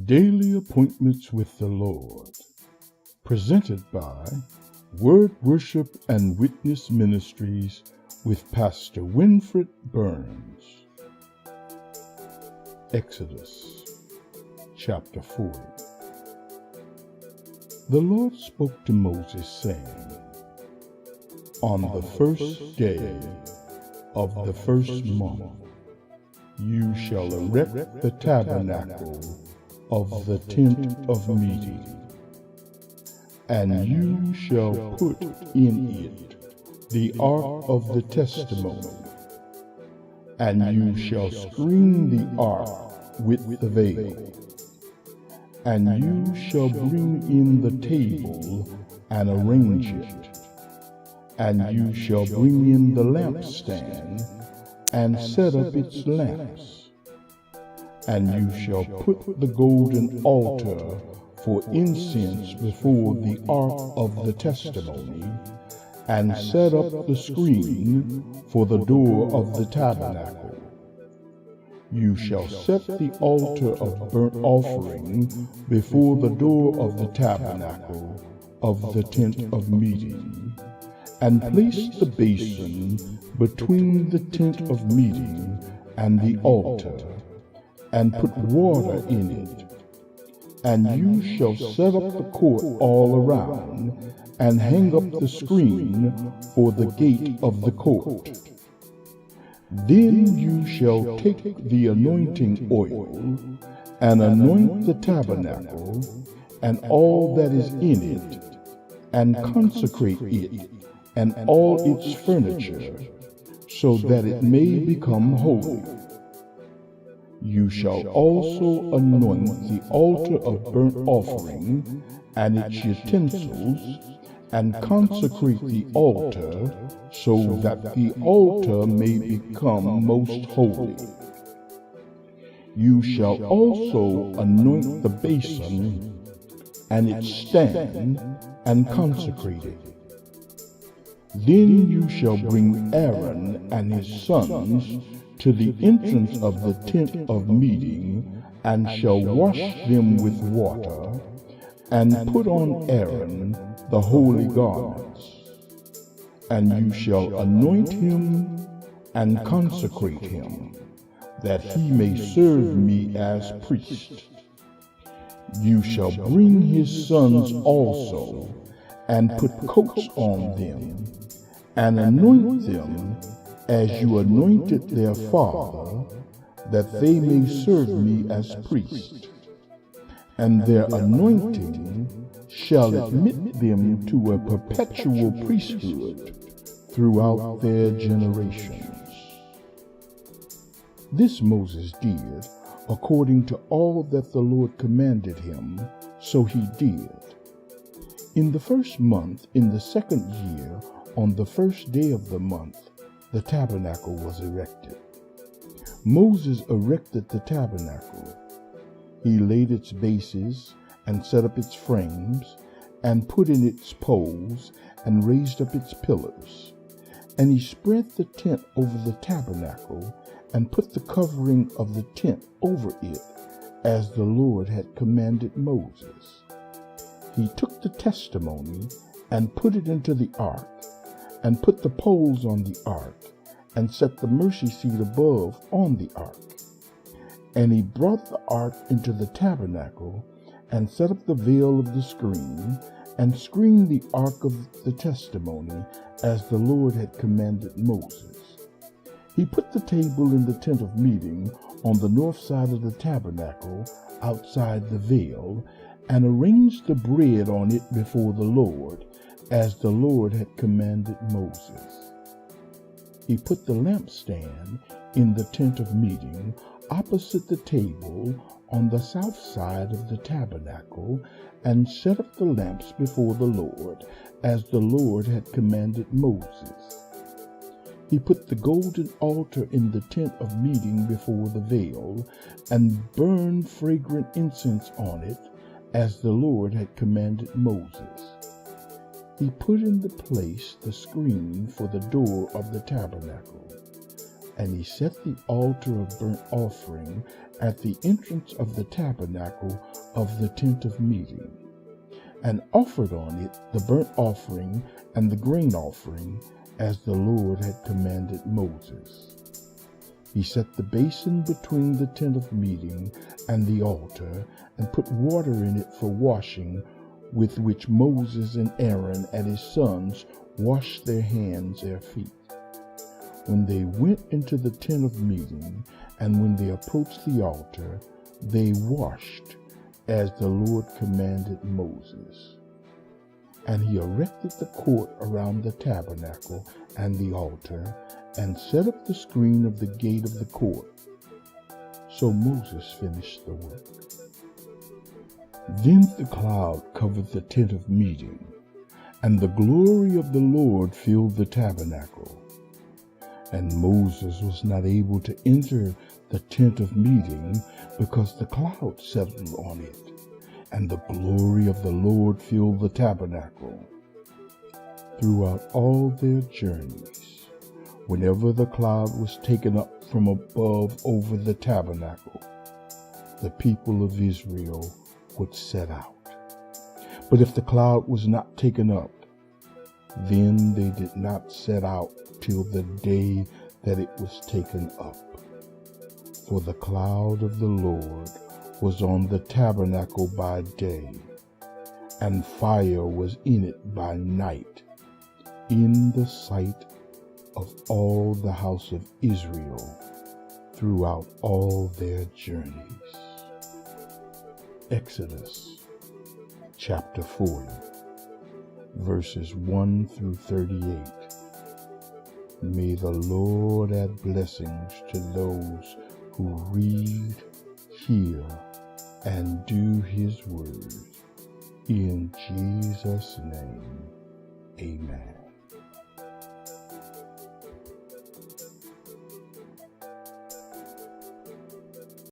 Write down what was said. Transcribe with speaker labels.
Speaker 1: Daily Appointments with the Lord, presented by Word Worship and Witness Ministries with Pastor Winfred Burns. Exodus chapter 40. The Lord spoke to Moses, saying, On the first day of the first month, you shall erect the tabernacle of the tent of meeting, and you shall put in it the ark of the testimony, and you shall screen the ark with the veil, and you shall bring in the table and arrange it, and you shall bring in the lampstand and set up its lamps. And you shall put the golden altar for incense before the ark of the testimony, and set up the screen for the door of the tabernacle. You shall set the altar of burnt offering before the door of the tabernacle of the tent of meeting, and place the basin between the tent of meeting and the altar, and put water in it. And you shall set up the court all around, and hang up the screen for the gate of the court. Then you shall take the anointing oil, and anoint the tabernacle, and all that is in it, and consecrate it, and all its furniture, so that it may become holy. You shall also anoint the altar of burnt offering and its utensils, and consecrate the altar, so that the altar may become most holy. You shall also anoint the basin and its stand, and consecrate it. Then you shall bring Aaron and his sons to the entrance of the tent of meeting, and shall wash them with water, and put on Aaron the holy garments. And you shall anoint him and consecrate him, that he may serve me as priest. You shall bring his sons also, and put coats on them, and anoint them as you anointed their father, that they may serve me as priest. And their anointing shall admit them to a perpetual priesthood throughout their generations. This Moses did according to all that the Lord commanded him, so he did. In the first month, in the second year, on the first day of the month, the tabernacle was erected. Moses erected the tabernacle. He laid its bases and set up its frames, and put in its poles, and raised up its pillars. And he spread the tent over the tabernacle, and put the covering of the tent over it, as the Lord had commanded Moses. He took the testimony and put it into the ark, and put the poles on the ark, and set the mercy seat above on the ark. And he brought the ark into the tabernacle, and set up the veil of the screen, and screened the ark of the testimony, as the Lord had commanded Moses. He put the table in the tent of meeting on the north side of the tabernacle, outside the veil, and arranged the bread on it before the Lord, as the Lord had commanded Moses. He put the lampstand in the tent of meeting, opposite the table, on the south side of the tabernacle, and set up the lamps before the Lord, as the Lord had commanded Moses. He put the golden altar in the tent of meeting before the veil, and burned fragrant incense on it, as the Lord had commanded Moses. He put in the place the screen for the door of the tabernacle. And he set the altar of burnt offering at the entrance of the tabernacle of the tent of meeting, and offered on it the burnt offering and the grain offering, as the Lord had commanded Moses. He set the basin between the tent of meeting and the altar, and put water in it for washing, with which Moses and Aaron and his sons washed their hands, their feet. When they went into the tent of meeting, and when they approached the altar, they washed, as the Lord commanded Moses. And he erected the court around the tabernacle and the altar, and set up the screen of the gate of the court. So Moses finished the work. Then the cloud covered the tent of meeting, and the glory of the Lord filled the tabernacle. And Moses was not able to enter the tent of meeting, because the cloud settled on it, and the glory of the Lord filled the tabernacle. Throughout all their journeys, whenever the cloud was taken up from above over the tabernacle, the people of Israel would set out. But if the cloud was not taken up, then they did not set out till the day that it was taken up. For the cloud of the Lord was on the tabernacle by day, and fire was in it by night, in the sight of all the house of Israel throughout all their journeys. Exodus chapter 40, verses 1 through 38. May the Lord add blessings to those who read, hear, and do his word. In Jesus' name, amen.